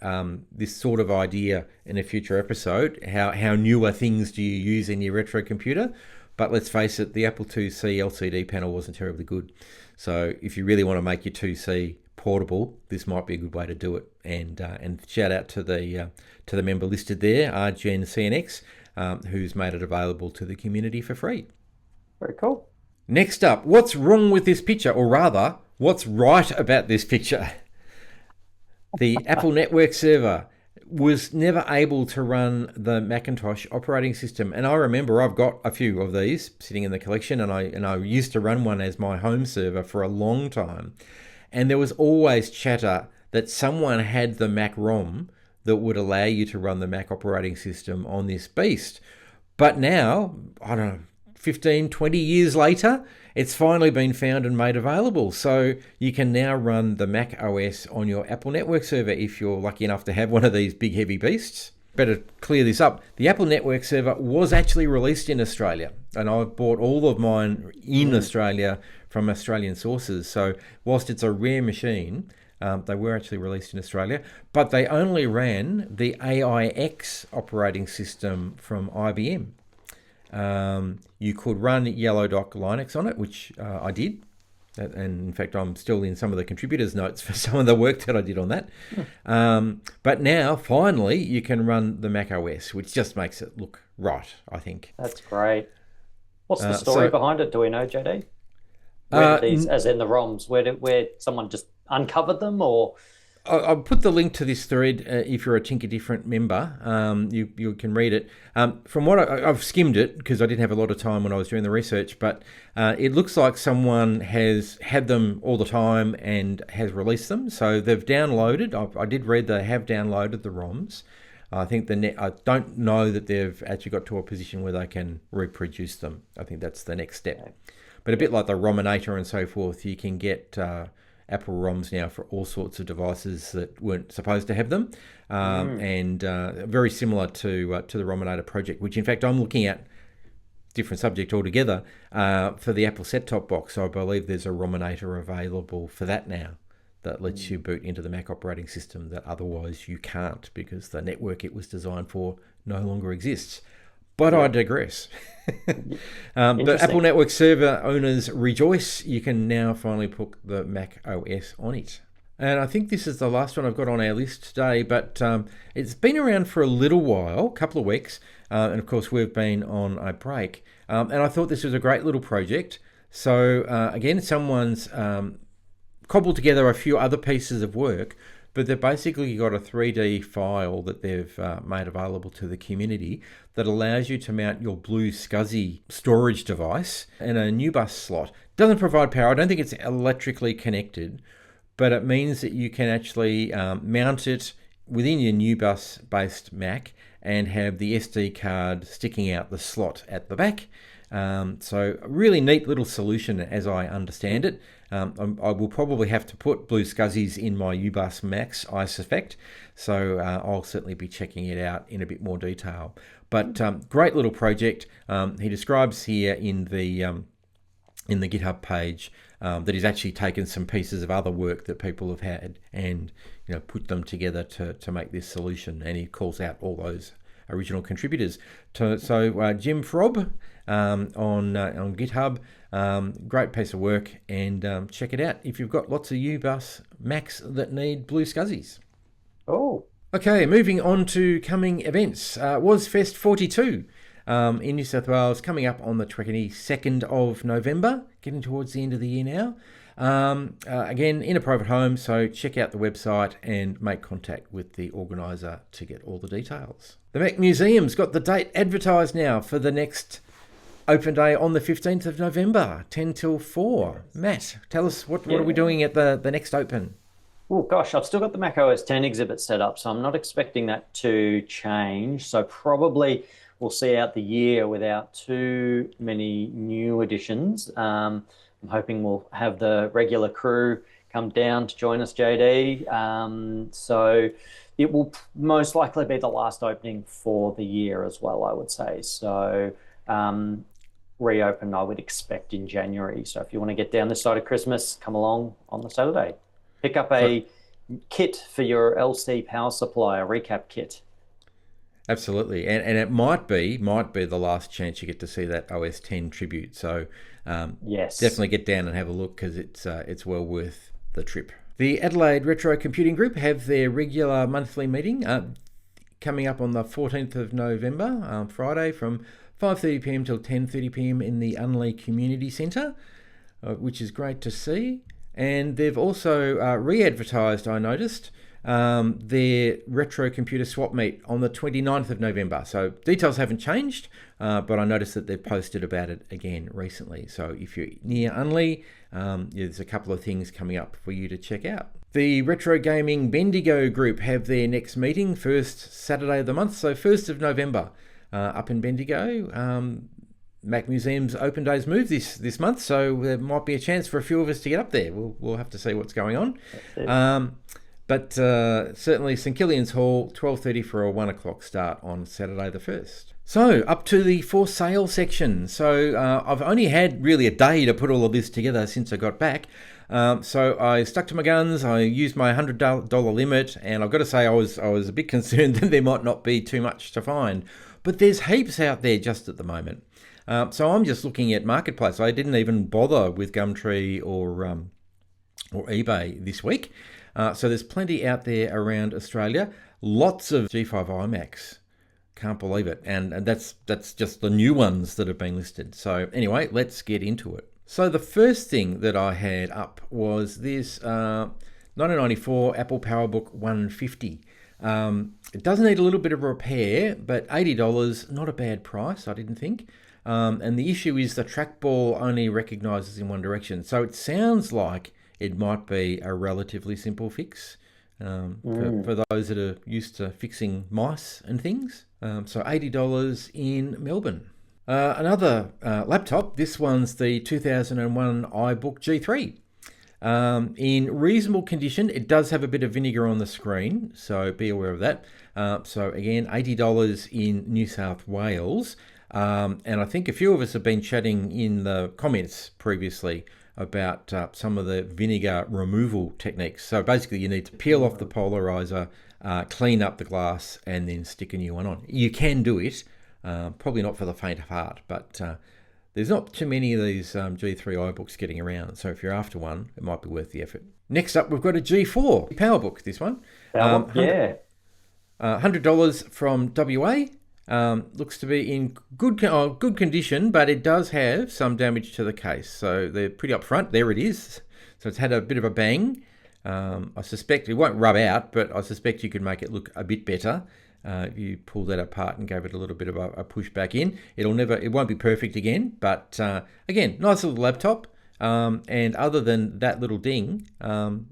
this sort of idea in a future episode. How newer things do you use in your retro computer? But let's face it, the Apple IIc LCD panel wasn't terribly good. So if you really want to make your IIc portable, this might be a good way to do it. And shout out to the member listed there, RGenCNX, who's made it available to the community for free. Very cool. Next up, what's wrong with this picture? Or rather, what's right about this picture? The Apple Network server was never able to run the Macintosh operating system. And I remember I've got a few of these sitting in the collection, and I used to run one as my home server for a long time. And there was always chatter that someone had the Mac ROM that would allow you to run the Mac operating system on this beast. But now, I don't know, 15, 20 years later, it's finally been found and made available. So you can now run the Mac OS on your Apple Network server if you're lucky enough to have one of these big heavy beasts. Better clear this up. The Apple Network server was actually released in Australia, and I bought all of mine in Australia from Australian sources. So whilst it's a rare machine, they were actually released in Australia, but they only ran the AIX operating system from IBM. You could run YellowDock Linux on it, which I did. And in fact, I'm still in some of the contributors' notes for some of the work that I did on that. But now, finally, you can run the Mac OS, which just makes it look right, I think. That's great. What's the story behind it? Do we know, JD? Where did these, as in the ROMs, where someone just uncovered them, or? I'll put the link to this thread if you're a Tinker Different member. You can read it. From what I've skimmed it because I didn't have a lot of time when I was doing the research, but it looks like someone has had them all the time and has released them. So they've downloaded. I did read they have downloaded the ROMs. I think I don't know that they've actually got to a position where they can reproduce them. I think that's the next step. But a bit like the Rominator and so forth, you can get Apple ROMs now for all sorts of devices that weren't supposed to have them, and very similar to the Rominator project, which in fact I'm looking at, different subject altogether, for the Apple set-top box. So I believe there's a Rominator available for that now that lets you boot into the Mac operating system that otherwise you can't because the network it was designed for no longer exists. But I digress. But Apple Network server owners rejoice. You can now finally put the Mac OS on it. And I think this is the last one I've got on our list today, but it's been around for a little while, a couple of weeks, and of course we've been on a break. And I thought this was a great little project. So again, someone's cobbled together a few other pieces of work but they've basically got a 3D file that they've made available to the community that allows you to mount your Blue SCSI storage device in a NUBUS slot. Doesn't provide power. I don't think it's electrically connected, but it means that you can actually mount it within your NUBUS-based Mac and have the SD card sticking out the slot at the back. So a really neat little solution as I understand it. I will probably have to put Blue SCSIs in my UBUS Macs, I suspect. So I'll certainly be checking it out in a bit more detail. But great little project. He describes here in the GitHub page that he's actually taken some pieces of other work that people have had and put them together to make this solution. And he calls out all those original contributors. So Jim Frob on GitHub, great piece of work, and check it out if you've got lots of UBUS Macs that need Blue SCSIs. Oh. Okay, moving on to coming events. WasFest 42 in New South Wales, coming up on the 22nd of November, getting towards the end of the year now. Again, in a private home, so check out the website and make contact with the organiser to get all the details. The Mac Museum's got the date advertised now for the next open day on the 15th of November, 10 till 4. Matt, tell us what are we doing at the next open? Oh gosh, I've still got the Mac OS 10 exhibit set up, so I'm not expecting that to change. So probably we'll see out the year without too many new additions. I'm hoping we'll have the regular crew come down to join us, JD. So it will most likely be the last opening for the year as well, I would say. So reopen, I would expect in January. So if you want to get down this side of Christmas, come along on the Saturday. Pick up a kit for your LC power supply, a recap kit. Absolutely, and it might be the last chance you get to see that OS 10 tribute. So yes, definitely get down and have a look because it's well worth the trip. The Adelaide Retro Computing Group have their regular monthly meeting coming up on the 14th of November, Friday, from 5:30 p.m. till 10:30 p.m. in the Unley Community Centre, which is great to see. And they've also re-advertised, I noticed, their Retro Computer Swap Meet on the 29th of November. So details haven't changed, but I noticed that they've posted about it again recently. So if you're near Unley, there's a couple of things coming up for you to check out. The Retro Gaming Bendigo group have their next meeting, first Saturday of the month, so 1st of November, up in Bendigo. Mac Museum's open days move this month, so there might be a chance for a few of us to get up there. We'll have to see what's going on. But certainly St Killian's Hall, 12:30 for a 1 o'clock start on Saturday the 1st. So up to the for sale section. So I've only had really a day to put all of this together since I got back. So I stuck to my guns. I used my $100 limit, and I've got to say I was a bit concerned that there might not be too much to find. But there's heaps out there just at the moment. So I'm just looking at Marketplace. I didn't even bother with Gumtree or eBay this week. So there's plenty out there around Australia. Lots of G5 iMacs. Can't believe it. And that's just the new ones that have been listed. So anyway, let's get into it. So the first thing that I had up was this 1994 Apple PowerBook 150. It does need a little bit of repair, but $80, not a bad price, I didn't think. And the issue is the trackball only recognises in one direction. So it sounds like it might be a relatively simple fix for those that are used to fixing mice and things. So $80 in Melbourne. Another laptop, this one's the 2001 iBook G3. In reasonable condition, it does have a bit of vinegar on the screen, so be aware of that. So again, $80 in New South Wales. And I think a few of us have been chatting in the comments previously about some of the vinegar removal techniques. So basically you need to peel off the polarizer, clean up the glass, and then stick a new one on. You can do it, probably not for the faint of heart, but there's not too many of these G3 iBooks getting around. So if you're after one, it might be worth the effort. Next up, we've got a G4 PowerBook, this one. Yeah. $100 from WA. Looks to be in good condition, but it does have some damage to the case. So they're pretty upfront. There it is. So it's had a bit of a bang. I suspect it won't rub out, but I suspect you could make it look a bit better. If you pull that apart and gave it a little bit of a push back in, it won't be perfect again. But again, nice little laptop. And other than that little ding,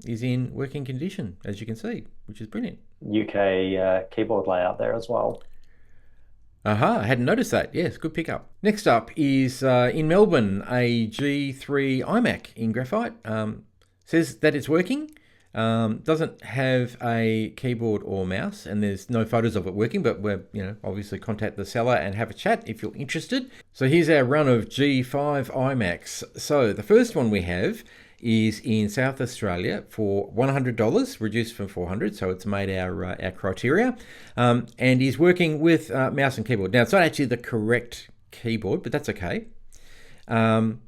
is in working condition, as you can see, which is brilliant. UK keyboard layout there as well. I hadn't noticed that. Yes, good pickup. Next up is in Melbourne, a G3 iMac in graphite. Says that it's working. Doesn't have a keyboard or mouse, and there's no photos of it working, but we're, obviously contact the seller and have a chat if you're interested. So here's our run of G5 iMacs. So the first one we have is in South Australia for $100, reduced from $400, so it's made our criteria, and he's working with mouse and keyboard. Now, it's not actually the correct keyboard, but that's okay. Working.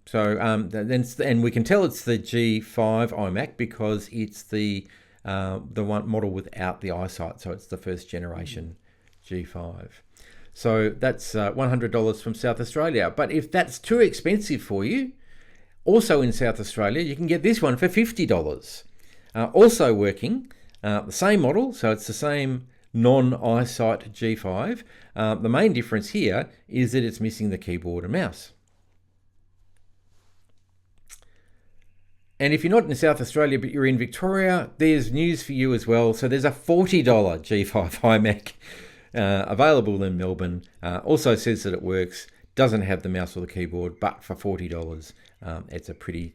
So and we can tell it's the G5 iMac because it's the one model without the eyesight. So it's the first generation G5. So that's $100 from South Australia. But if that's too expensive for you, also in South Australia, you can get this one for $50. Also working, the same model, so it's the same non-eyesight G5. The main difference here is that it's missing the keyboard and mouse. And if you're not in South Australia but you're in Victoria, there's news for you as well. So there's a $40 G5 iMac available in Melbourne. Also says that it works, doesn't have the mouse or the keyboard, but for $40, it's a pretty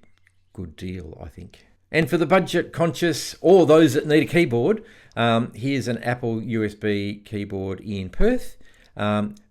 good deal, I think. And for the budget conscious or those that need a keyboard, here's an Apple USB keyboard in Perth.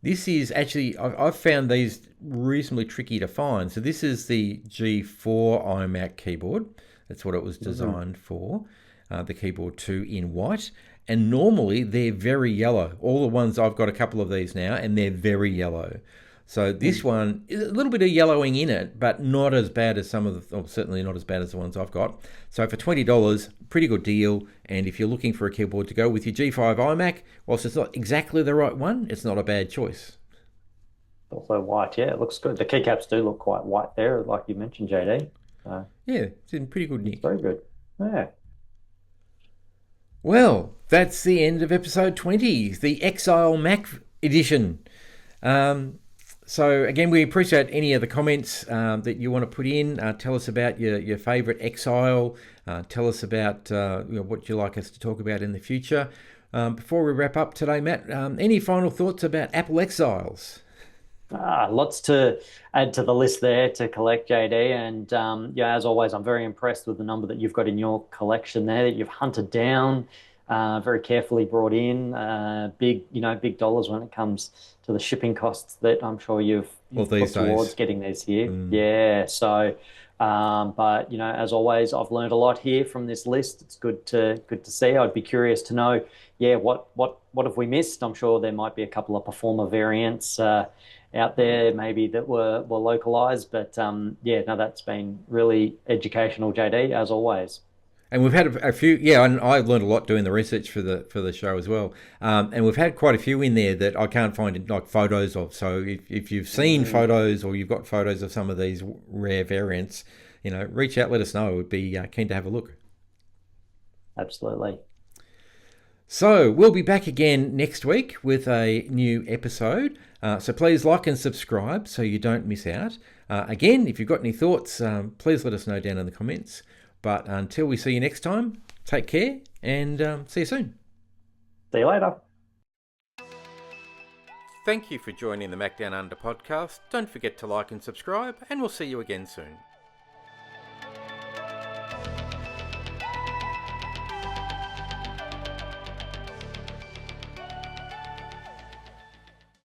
This is actually, I've found these reasonably tricky to find. So this is the G4 iMac keyboard. That's what it was designed for, the keyboard 2 in white. And normally they're very yellow. All the ones, I've got a couple of these now, and they're very yellow. So this one is a little bit of yellowing in it, but not as bad as certainly not as bad as the ones I've got. So for $20, pretty good deal. And if you're looking for a keyboard to go with your G5 iMac, whilst it's not exactly the right one, it's not a bad choice. Also white, yeah, it looks good. The keycaps do look quite white there, like you mentioned, JD. Yeah, it's in pretty good nick. Very good. Yeah. Well, that's the end of episode 20, the Exile Mac edition. So again, we appreciate any of the comments that you want to put in. Tell us about your favourite Exile. Tell us about what you'd like us to talk about in the future. Before we wrap up today, Matt, any final thoughts about Apple Exiles? Lots to add to the list there to collect, JD. And as always, I'm very impressed with the number that you've got in your collection there that you've hunted down, very carefully brought in, big dollars when it comes to the shipping costs that I'm sure you've put towards getting these here. Yeah. So, but as always, I've learned a lot here from this list. It's good to see. I'd be curious to know, what have we missed? I'm sure there might be a couple of performer variants out there maybe that were localized, but that's been really educational, JD, as always. And we've had a few, and I learned a lot doing the research for the show as well. And we've had quite a few in there that I can't find like photos of. So if you've seen photos or you've got photos of some of these rare variants, reach out, let us know. We'd be keen to have a look. Absolutely. So we'll be back again next week with a new episode. So please like and subscribe so you don't miss out. Again, if you've got any thoughts, please let us know down in the comments. But until we see you next time, take care and see you soon. See you later. Thank you for joining the Macdownunder Podcast. Don't forget to like and subscribe, and we'll see you again soon.